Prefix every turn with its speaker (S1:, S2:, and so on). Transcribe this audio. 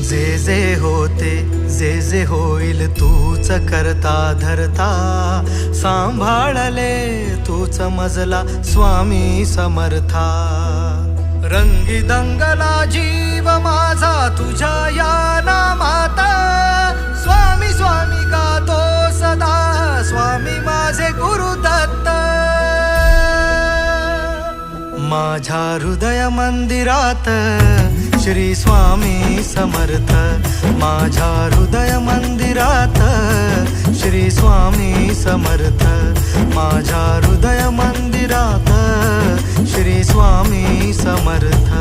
S1: जे जे होते जे जे होईल तूच करता धरता, सांभाळले तूच मजला स्वामी समर्था. रंगी दंगला जीव माझा तुझ्या या नामात, स्वामी स्वामी गातो सदा, स्वामी माझे गुरुदत्त. माझ्या हृदय मंदिरात श्री स्वामी समर्थ, माझ्या हृदय मंदिरात श्री स्वामी समर्थ, माझ्या हृदय मंदिरात श्री स्वामी समर्थ.